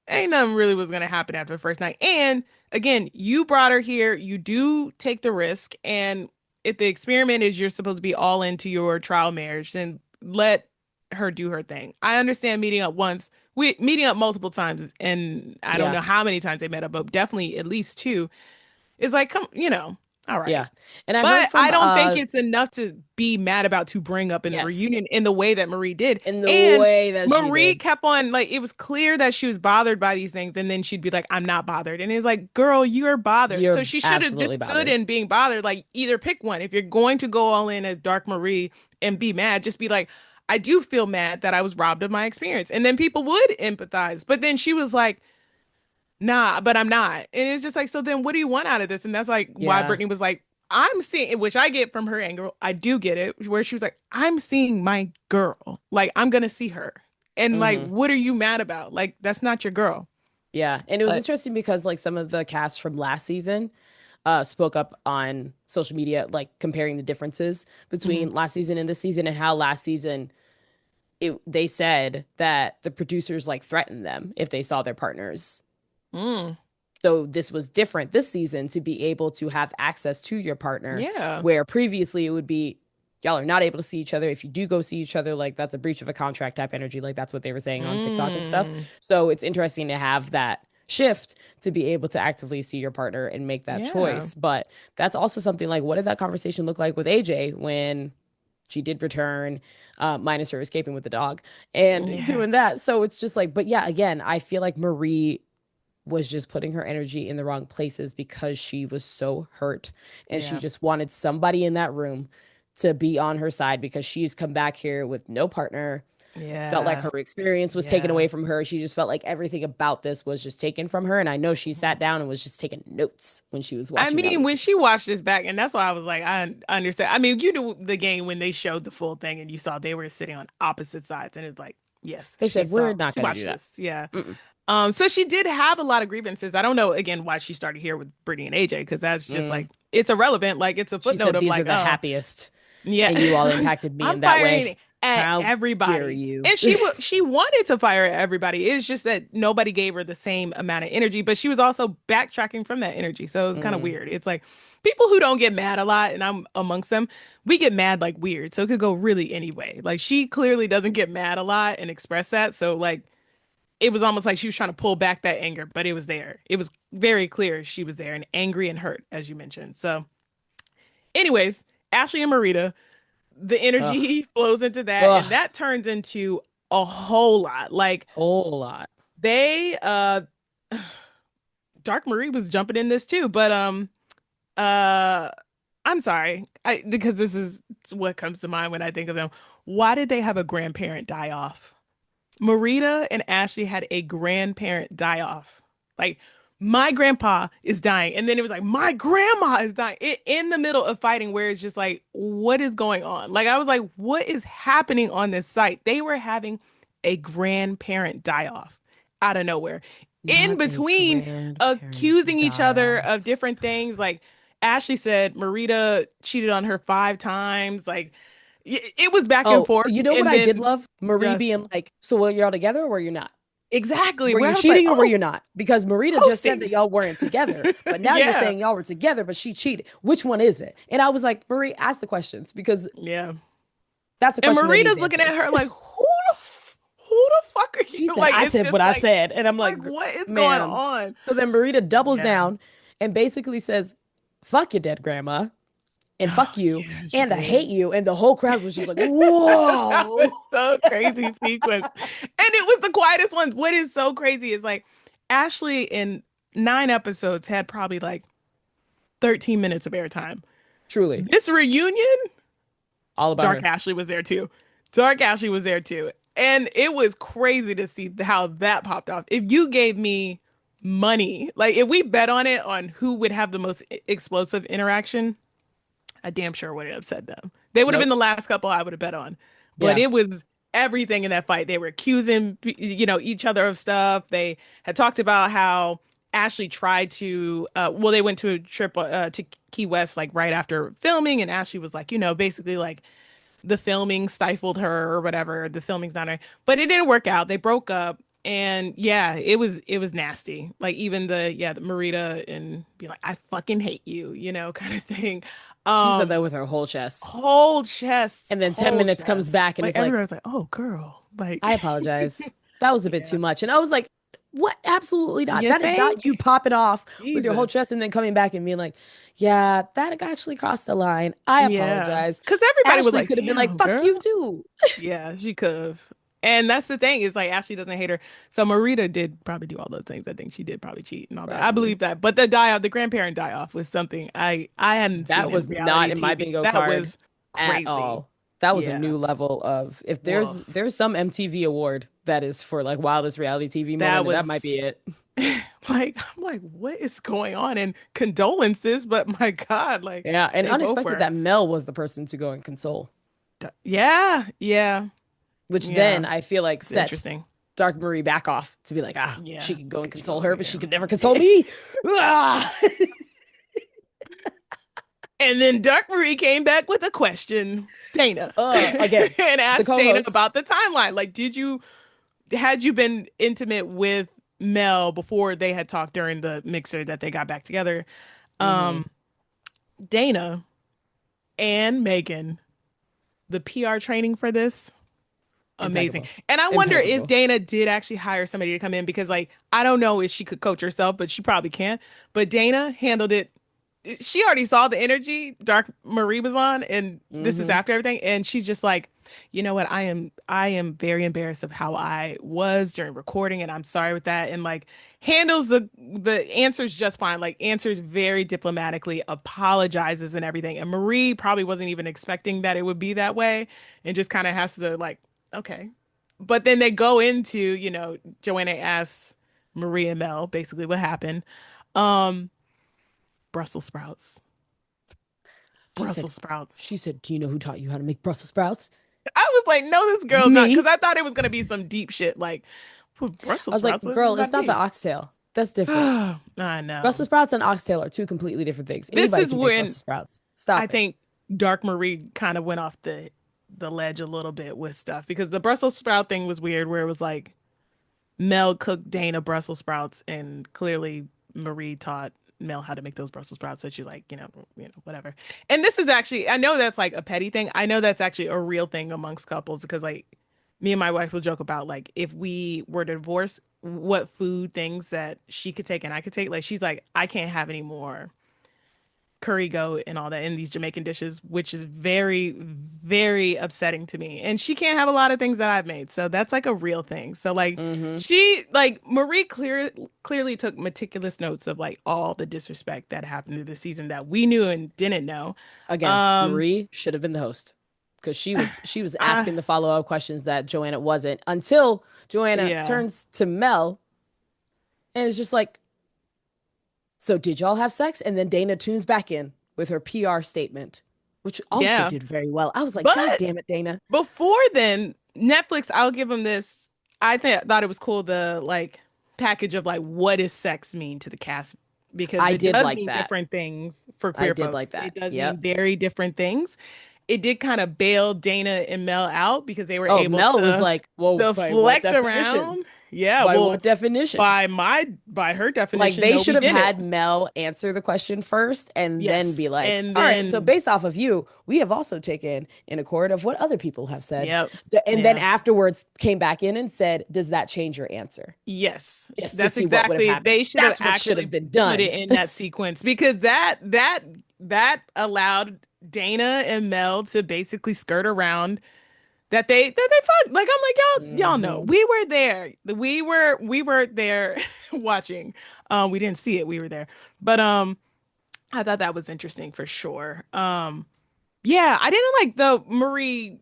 ain't nothing really was gonna happen after the first night. And again, you brought her here, you do take the risk, and if the experiment is you're supposed to be all into your trial marriage, then let her do her thing. I understand meeting up once, we meeting up multiple times, and I don't Yeah. know how many times they met up, but definitely at least two. Is like, come, all Yeah. right. And I heard But from I don't think it's enough to be mad about to bring up in the yes, reunion in the way that Marie did. in the And way that she Marie did. kept on like it was clear that she was bothered by these things, and then she'd be like, "I'm not bothered," and it's like, "Girl, you're bothered." So You're she should have absolutely just stood bothered. in being bothered. Like either pick one. If you're going to go all in as Dark Marie and be mad, just be like, "I do feel mad that I was robbed of my experience," and then people would empathize. But then she was like, nah, but I'm not. And it's just like, so then what do you want out of this? And that's like why Yeah. Brittany was like, I'm seeing, which I get from her angle. I do get it, where she was like, I'm seeing my girl. Like, I'm gonna see her. And like, Hmm. what are you mad about? Like, that's not your girl. Yeah. And it was But interesting because like some of the cast from last season spoke up on social media, like comparing the differences mhm. between last season and this season and how last season they said that the producers like threatened them if they saw their partners. Mm, So this was different this season to be able to have access to your partner, yeah. where previously it would be y'all are not able to see each other. If you do go see each other, like that's a breach of a contract type energy. Like that's what they were saying on TikTok and stuff. Mm, So it's interesting to have that shift to be able to actively see your partner and make that yeah. choice. But that's also something like what did that conversation look like with AJ when she did return, minus her escaping with the dog and Yeah. doing that. So it's just like, but yeah, again, I feel like Marie was just putting her energy in the wrong places because she was so hurt and she Yeah. just wanted somebody in that room to be on her side because she's come back here with no partner, felt like Yeah. her experience was taken Yeah. away from her. She just felt like everything about this was just taken from her. And I know she sat down and was just taking notes when she was I watching that mean, when movie. she watched this back, and that's why I was like, I understand. I mean, you knew the game when they showed the full thing and you saw they were sitting on opposite sides, and it's like, yes, They said, we're not she going to do watched that. this. Yeah. Mm-mm. So she did have a lot of grievances. I don't know again why she started here with Brittany and AJ, because that's just Mm. like it's irrelevant. Like it's a She footnote said, of these are like, the oh, happiest yeah, and you all impacted me I'm in that way. firing at How dare everybody. you? And she wanted to fire at everybody. It's just that nobody gave her the same amount of energy, but she was also backtracking from that energy. So it was kind of Mm. weird. It's like people who don't get mad a lot, and I'm amongst them, we get mad like weird. So it could go really any way. Like she clearly doesn't get mad a lot and express that. So like it was almost like she was trying to pull back that anger, but it was there. It was very clear she was there and angry and hurt, as you mentioned. So, anyways, Ashley and Marita, the Ugh. energy flows into that, and Ugh. that turns into a whole lot. Like Whole lot. they Dark Marie was jumping in this too, but uh I'm sorry. Because this is what comes to mind when I think of them. Why did they have a grandparent die off? Marita and Ashley had a grandparent die off. Like, my grandpa is dying. And then it was like, my grandma is dying in the middle of fighting, where it's just like, what is going on? Like, I was like, what is happening on this site? They were having a grandparent die off out of nowhere. In Not a between grandparent accusing each die other of off. different things, like Ashley said, Marita cheated on her 5 times. Like, it was back and Oh, forth. you know what And I did then love? Marie just being like, so were y'all together or were you not? exactly Were where you I was like, cheating or were oh, you not? Because Marita just said that hosting. y'all weren't together, but now you're Yeah. saying y'all were together, but she cheated. Which one is it? And I was like, Marie, ask the questions because Yeah. that's a And question that needs Marita's looking at answers. her like, who the fuck are She you? said, Like, I it's said just what I said. And I'm like, like, what is going ma'am. on? So then Marita doubles Yeah. down and basically says, fuck your dead grandma. and Oh fuck you yeah, she and I hate did. you. And the whole crowd was just like, That was whoa. so crazy sequence. And it was the quietest one. What is so crazy is like Ashley in 9 episodes had probably like 13 minutes of airtime. Truly, This reunion, all about Dark her. Ashley was there too. Dark Ashley was there too. And it was crazy to see how that popped off. If you gave me money, like if we bet on it on who would have the most explosive interaction, I damn sure would have said them. They would have been Nope. the last couple I would have bet on. But Yeah. it was everything in that fight. They were accusing, each other of stuff. They had talked about how Ashley tried to, well, they went to a trip to Key West like right after filming, and Ashley was like, basically like the filming stifled her or whatever. The filming's not her, but it didn't work out. They broke up. And yeah, it was nasty. Like even the Marita and be like, I fucking hate you, kind of thing. She said Um, that with her whole chest. whole chests, And then 10 whole minutes comes chests. back and Like is like, everybody's like, oh girl. Like I apologize. That was a bit yeah. too much. And I was like, what? Absolutely not. You That is not you think? popping off with your whole Jesus. chest and then coming back and being like, yeah, that actually crossed the line. I Yeah. apologize. Cause everybody was Ashley like, could have been like, damn, fuck you girl. too. Yeah, she could have. And that's the thing is like Ashley doesn't hate her. So Marita did probably do all those things. I think she did probably cheat and all that. I Probably. believe that. But the die off, the grandparent die off was something I hadn't seen That in was not reality in my TV. bingo That card was at crazy. all. That was a Yeah. new level of if Woof. there's some MTV award that is for like wildest reality TV That moment, and that might was be it. like I'm like, what is going on? And condolences, but my God, like Yeah, and they both unexpected were. that Mel was the person to go and console, Yeah, yeah, which yeah. then I feel like It's set interesting. Dark Marie back off to be like, Yeah, she could go and because you console over her, but she here. could never console me. Ah! And then Dark Marie came back with a question, Dana, Again, and the asked Dana co-host. about the timeline. Like, had you been intimate with Mel before they had talked during the mixer that they got back together? Hmm. Um, Dana and Megan, the PR training for this, amazing. Impeccable. And I wonder if Impeccable. Dana did actually hire somebody to come in because, like, I don't know if she could coach herself, but she probably can. But Dana handled it. She already saw the energy Dark Marie was on, and this is Hmm. after everything. And she's just like, you know what? I am very embarrassed of how I was during recording, and I'm sorry with that. And like handles the answers just fine. Like answers very diplomatically, apologizes and everything. And Marie probably wasn't even expecting that it would be that way, and just kind of has to like, okay. But then they go into, Joanna asks Marie and Mel basically what happened. Um, Brussels sprouts. She said, Brussels sprouts. Do you know who taught you how to make Brussels sprouts? I was like, no, this girl's not, because Me. I thought it was gonna be some deep shit like I Brussels was like, sprouts. What's this girl, about it's to not the be? oxtail. That's different. I know. Brussels sprouts and oxtail are two completely different things. This Anybody is can make when Brussels sprouts. I Stop it. think Dark Marie kind of went off the ledge a little bit with stuff because the Brussels sprout thing was weird, where it was like Mel cooked Dana Brussels sprouts, and clearly Marie taught Mel how to make those Brussels sprouts. So she's like, whatever. And this is actually, I know that's like a petty thing. I know that's actually a real thing amongst couples because like me and my wife will joke about like if we were to divorce, what food things that she could take and I could take. Like she's like, I can't have any more curry goat and all that in these Jamaican dishes, which is very, very upsetting to me. And she can't have a lot of things that I've made. So that's like a real thing. So like Hmm. she like Marie clearly took meticulous notes of like all the disrespect that happened to the season that we knew and didn't know. Again, Um Marie should have been the host because she was I asking the follow-up questions that Joanna wasn't until Joanna yeah. turns to Mel and is just like, so did y'all have sex? And then Dana tunes back in with her PR statement, which also Yeah. did very well. I was like, God But damn it, Dana. before then, Netflix, I'll give them this. Thought it was cool the like package of like what does sex mean to the cast because I it did does like mean that. different things for I queer did like folks. that. It does mean Yep. very different things. It did kind of bail Dana and Mel out because they were Oh, able Mel was to like, well, by what deflect definition? around. Yeah, By well, what definition? by her Like definition, they no, should we have didn't. had Mel answer the question first and then be Yes, like, and all right, so then based off of you, we have also taken in accord of what other people have said. yep, And then yeah. afterwards came back in and said, does that change your answer? Yes, Just to that's see what would have exactly. happened. They should have That's what should have actually been put done. it in that sequence because that allowed. Dana and Mel to basically skirt around that they fucked. Like I'm like y'all know Hmm. we were there. We were there watching. We didn't see it. We were there, but I thought that was interesting for sure. Yeah, I didn't like the Marie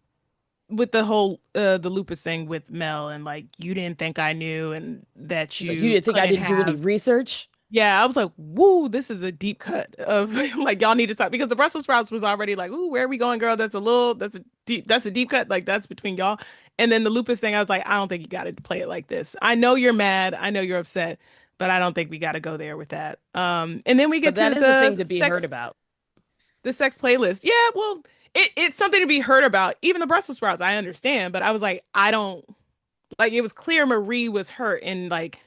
with the whole the lupus thing with Mel and like you didn't think I knew and that She's like, you you didn't think I couldn't didn't do any have. research? Yeah, I was like, woo, this is a deep cut of like y'all need to talk because the Brussels sprouts was already like, ooh, where are we going, girl? That's a deep cut, like that's between y'all. And then the lupus thing, I was like, I don't think you gotta play it like this. I know you're mad, I know you're upset, but I don't think we gotta go there with that. And then we get But to that is a thing to be heard about. the sex playlist. Yeah, well, it's something to be heard about. Even the Brussels sprouts, I understand, but I was like, I don't like it was clear Marie was hurt and like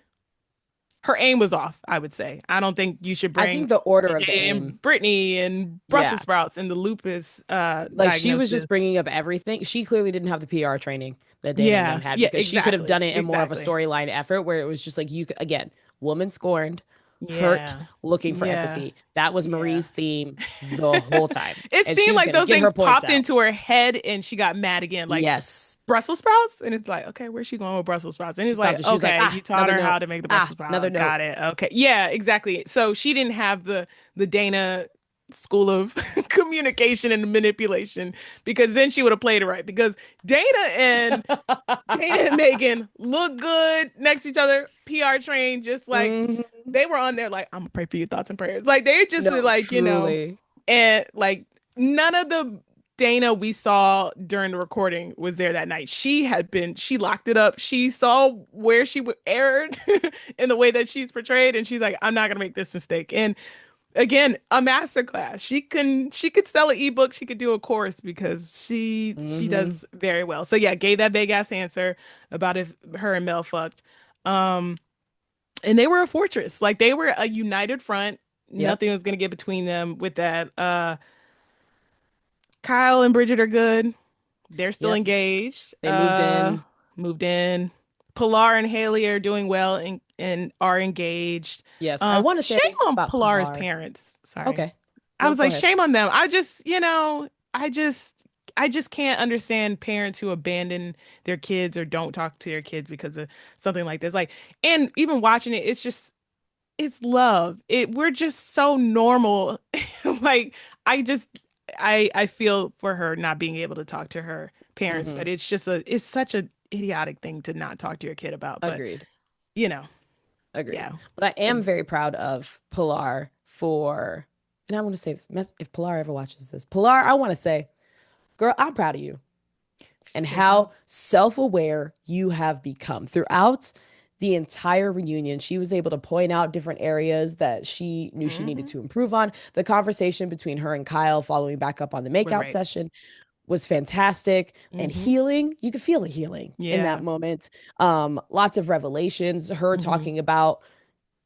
her aim was off, I would say. I don't think you should I bring think the order of the AJ aim, and Brittany and yeah. Brussels sprouts and the lupus Like she was just diagnosis. bringing up everything. She clearly didn't have the PR training that Dana and them Yeah, had yeah, because she could have exactly. done it in more of a Exactly. storyline effort where it was just like you could, again, woman scorned, hurt, Yeah. looking for Yeah. empathy. That was Yeah. Marie's theme the whole time. It And she seemed was like going to those get her things points popped out. into her head and she got mad again. Like Yes. Brussels sprouts? And it's like, okay, where's she going with Brussels sprouts? And She it's stopped like, it. She was like, okay, ah, you taught another her how note. to make the Ah, Brussels another sprout. note. Got it. Okay. Yeah, exactly. So she didn't have the Dana school of communication and manipulation because then she would have played it right. Because Dana and Megan look good next to each other, PR trained, just like Mhm. they were on there like, I'm gonna pray for your thoughts and prayers. Like they're just No, like, truly. and like none of the Dana we saw during the recording was there that night. She locked it up. She saw where she erred in the way that she's portrayed, and she's like, I'm not gonna make this mistake. And again, a masterclass. She could sell an ebook. She could do a course because she Hmm. does very well. So yeah, gave that big ass answer about if her and Mel fucked. Um, and they were a fortress. Like they were a united front. Yep. Nothing was gonna get between them with that. Kyle and Bridget are good. They're still Yep. engaged. They moved in. Moved in. Pilar and Haley are doing well and are engaged. Yes. I want to Shame say on about Pilar's Pilar. parents. Sorry. Okay. I No, was go like, ahead. shame on them. I just can't understand parents who abandon their kids or don't talk to their kids because of something like this. Like, and even watching it, it's love. We're just so normal. Like I just I feel for her not being able to talk to her parents, Hmm. but it's such a idiotic thing to not talk to your kid about. But Agreed. you know, Agreed. yeah. But I am And very proud of Pilar for, and I want to say this, if Pilar ever watches this, Pilar, I want to say, girl, I'm proud of you and great job. how self-aware you have become throughout the entire reunion. She was able to point out different areas that she knew she needed Hmm. to improve on. The conversation between her and Kyle following back up on the Was makeout right. session was fantastic and Hmm. healing. You could feel the healing in that Yeah. moment. Lots of revelations, her Hmm. talking about,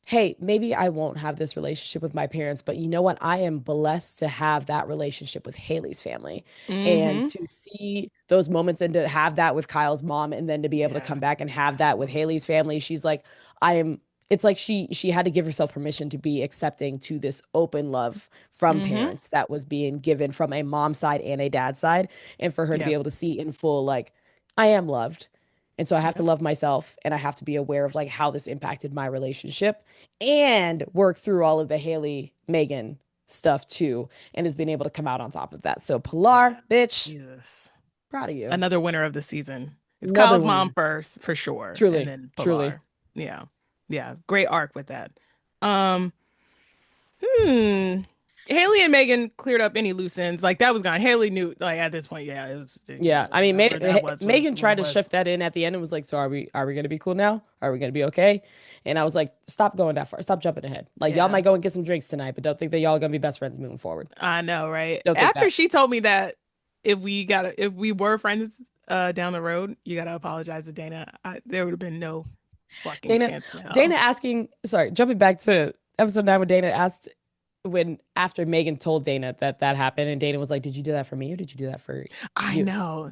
hey, maybe I won't have this relationship with my parents, but you know what? I am blessed to have that relationship with Haley's family and Hmm. to see those moments and to have that with Kyle's mom and then to be able to Yeah. come back and have that with Absolutely. Haley's family. She's like, I am it's like she had to give herself permission to be accepting to this open love from Hmm. parents that was being given from a mom side and a dad side and for her to be Yep. able to see in full like I am loved. And so I have to Yep. love myself and I have to be aware of like how this impacted my relationship and work through all of the Haley Megan stuff too, and has been able to come out on top of that. So Pilar, Yeah. bitch, Jesus. proud of you. Another winner of the season. It's Another Kyle's mom winner. first, for sure, and Truly, then truly. Pilar. Yeah. Yeah. Great arc with that. Um, hmm. Haley and Megan cleared up any loose ends. Like that was gone. Haley knew like at this point, yeah, it was Yeah, I mean, whatever that was Megan what it tried to shift was. that in at the end and was like, "So are we gonna be cool now? Are we gonna be okay?" And I was like, "Stop going that far. Stop jumping ahead. Like y'all Yeah. might go and get some drinks tonight, but don't think that y'all are gonna be best friends moving forward. I know, right? Don't think After that." she told me that if we were friends down the road, you gotta apologize to Dana. There would have been no fucking Dana, chance in Dana hell. asking, sorry, jumping back to episode 9 when Dana asked when after Megan told Dana that that happened, and Dana was like, "Did you do that for me or did you do that for I you?" know.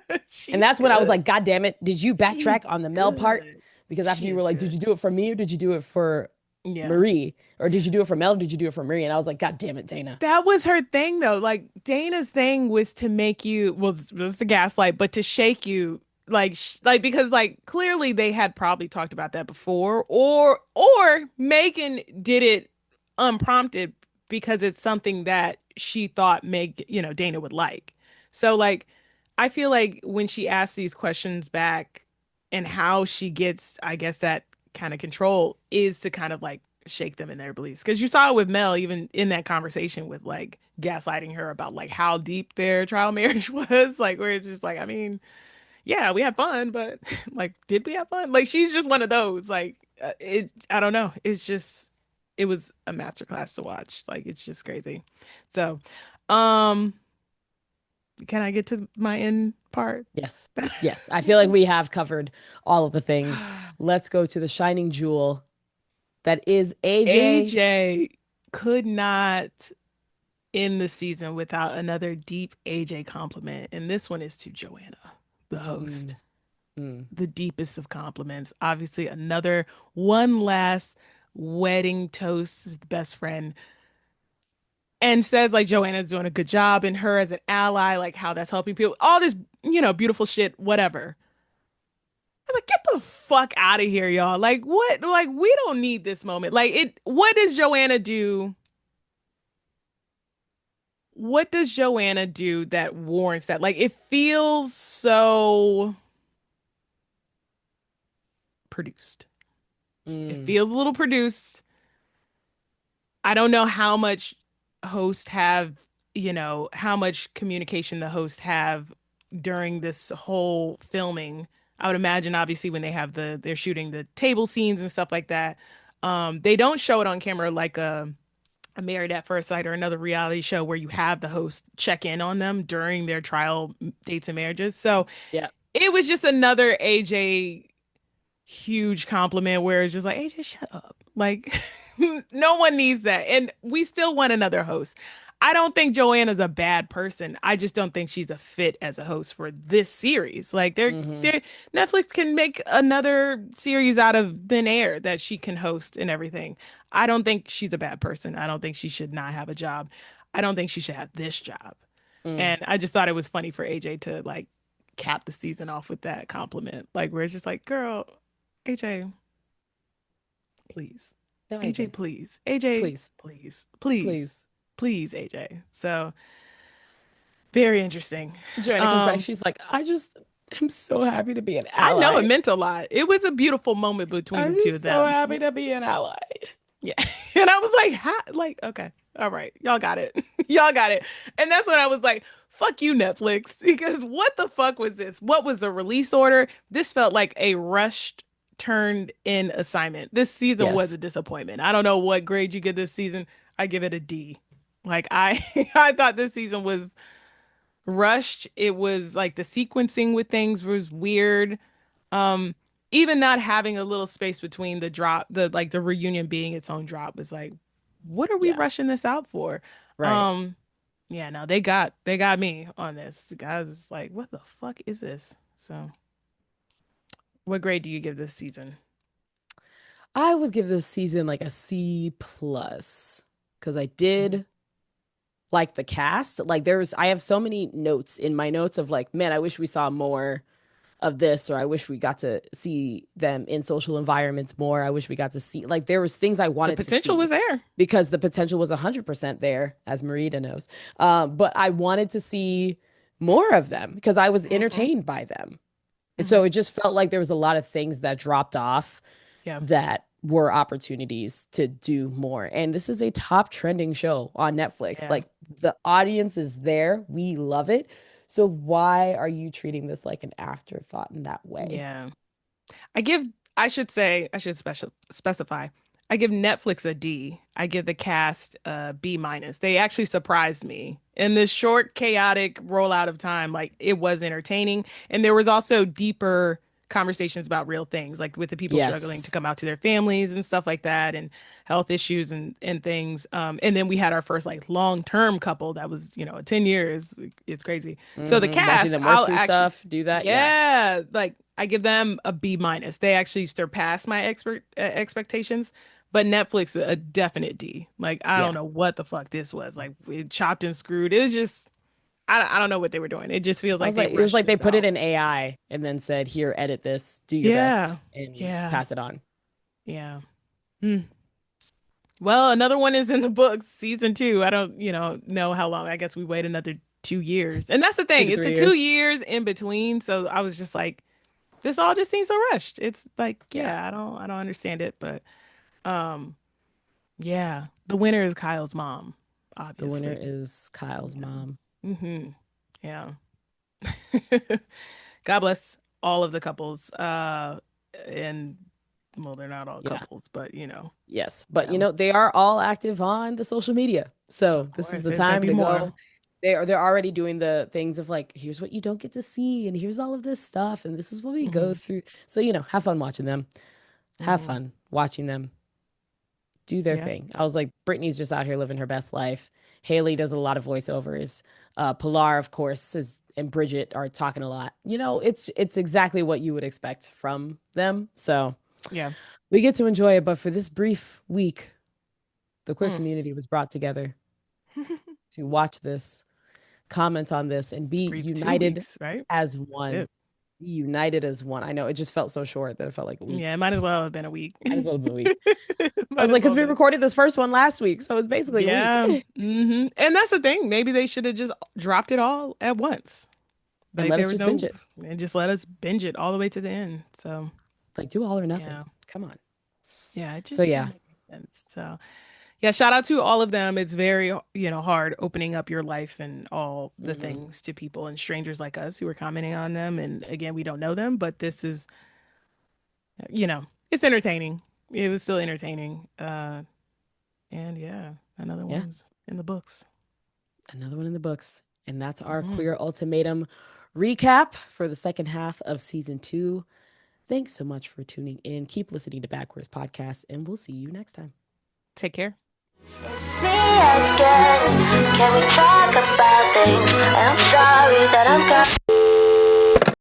And She's that's when I was good. like, "God damn it, did you backtrack She's on the Mel part?" good. Because after She you were is like, "Did good. you do it for me or did you do it for?" Yeah. Marie? Or did you do it for Mel? Or did you do it for Marie? And I was like, God damn it, Dana. That was her thing though. Like Dana's thing was to make you, well, it was to gaslight, but to shake you like like because like clearly they had probably talked about that before, or Megan did it unprompted because it's something that she thought Dana would like. So like I feel like when she asks these questions back and how she gets, I guess, that kind of control is to kind of like shake them in their beliefs. Because you saw it with Mel, even in that conversation with like gaslighting her about like how deep their trial marriage was, like where it's just like, I mean, yeah, we had fun, but like, did we have fun? Like, she's just one of those. Like, I don't know. It's just, it was a masterclass to watch. Like, it's just crazy. So, um, can I get to my end part? Yes. Yes. I feel like we have covered all of the things. Let's go to the shining jewel that is AJ. AJ could not end the season without another deep AJ compliment. And this one is to Joanna, the host. Mm, mm. The deepest of compliments. Obviously, another one last wedding toast to the best friend. And says like Joanna's doing a good job and her as an ally, like how that's helping people, all this, beautiful shit, whatever. I was like, get the fuck out of here, y'all. Like, what? Like, we don't need this moment. Like, what does Joanna do? What does Joanna do that warrants that? Like, it feels so produced. It Mm. feels a little produced. I don't know how much hosts have, how much communication the hosts have during this whole filming. I would imagine obviously when they're shooting the table scenes and stuff like that. They don't show it on camera like a Married at First Sight or another reality show where you have the host check in on them during their trial dates and marriages. So Yeah. it was just another AJ huge compliment where it's just like, AJ, shut up. Like, no one needs that. And we still want another host. I don't think Joanna's a bad person. I just don't think she's a fit as a host for this series. Like, Hmm. Netflix can make another series out of thin air that she can host and everything. I don't think she's a bad person. I don't think she should not have a job. I don't think she should have this job. Mm. And I just thought it was funny for AJ to like cap the season off with that compliment. Like, where it's just like, girl, AJ, please. No, AJ, AJ. please. AJ, Please. please. Please. Please. Please, AJ. So very interesting. Joanna comes back. Um, She's like, I just am so happy to be an I know it ally. meant a lot. It was a beautiful moment between I'm the two of just so them. happy to be an ally. Yeah. And I was like, how? Like, okay. All right. Y'all got it. Y'all got it. And that's when I was like, fuck you, Netflix. Because what the fuck was this? What was the release order? This felt like a rushed, turned in assignment. This season was a Yes. disappointment. I don't know what grade you give this season. I give it a D. Like I I thought this season was rushed. It was like the sequencing with things was weird. Um, Even not having a little space between the drop, the reunion being its own drop was like, what are we Yeah. rushing this out for? Right. Um, yeah, no, they got me on this. The guys was like, what the fuck is this? So, what grade do you give this season? I would give this season like a C plus because I Mm. did like the cast. Like I have so many notes in my notes of like, man, I wish we saw more of this, or I wish we got to see them in social environments more. I wish we got to see like there was things I The wanted to potential was see there. because the potential was 100% there, as Marita knows. But I wanted to see more of them because I was Hmm. entertained by them. So Hmm. it just felt like there was a lot of things that dropped off Yeah, that were opportunities to do more. And this is a top trending show on Netflix. yeah, Like the audience is there. We love it. So why are you treating this like an afterthought in that way? yeah. I give, I should specify. I give Netflix a D. I give the cast a B minus. They actually surprised me in this short, chaotic rollout of time. Like it was entertaining. And there was also deeper conversations about real things, like with the people struggling to Yes. come out to their families and stuff like that, and health issues and things. And then we had our first like long-term couple that was, 10 years. It's crazy. So the Watching cast, them work I'll through actually, stuff, do that. Yeah. yeah, like I give them a B minus. They actually surpassed my expectations, but Netflix a definite D. Like I don't Yeah. know what the fuck this was. Like it chopped and screwed. It was just I don't know what they were doing. It just feels I like was they like, it was rushed like they this put it out. in AI and then said, here, edit this, do your best, Yeah. and Yeah. pass it on. Yeah. Hmm. Well, another one is in the books, season two. I don't, know how long. I guess we wait another 2 years. And that's the Two thing. to It's three a two years. years in between. So I was just like, this all just seems so rushed. It's like, Yeah. yeah, I don't understand it, but um, yeah. The winner is Kyle's mom, The winner obviously. is Kyle's Yeah. mom. Mm-hmm. Yeah. God bless all of the couples. And well, they're not all Yeah. couples, but Yes. But yeah, they are all active on the social media. of So this is course, the there's gonna time be to more. go. They're already doing the things of like, here's what you don't get to see, and here's all of this stuff, and this is what we go Hmm. through. So, have fun watching them. Have Hmm. fun watching them do their Yeah. thing. I was like, Brittany's just out here living her best life. Haley does a lot of voiceovers. Pilar, of course, and Bridget are talking a lot. It's exactly what you would expect from them. So Yeah. we get to enjoy it. But for this brief week, the queer Mm. community was brought together to watch this, comment on this, and It's be brief, two united weeks, right? as one. It, Be united as one. I know it just felt so short that it felt like a yeah, it week. might as well have been a week. Might as well have been a week. I Might was as like, well because have we been. recorded this first one last week, so it's basically a week. Yeah. And that's the thing. Maybe they should have just dropped it all at once. And Like let there us was just binge no, it. and just let us binge it all the way to the end. So Like, do all or nothing. yeah, Come on. yeah, it So just yeah. didn't make any sense. So yeah, shout out to all of them. It's very, hard opening up your life and all the Hmm. things to people and strangers like us who are commenting on them. And again, we don't know them, but this is, it's entertaining. It was still entertaining. And yeah, another Yeah. one's in the books. Another one in the books. And that's our Hmm. Queer Ultimatum recap for the second half of season 2. Thanks so much for tuning in. Keep listening to Backwards Podcast, and we'll see you next time. Take care. It's me again. Can we talk about things? I'm sorry.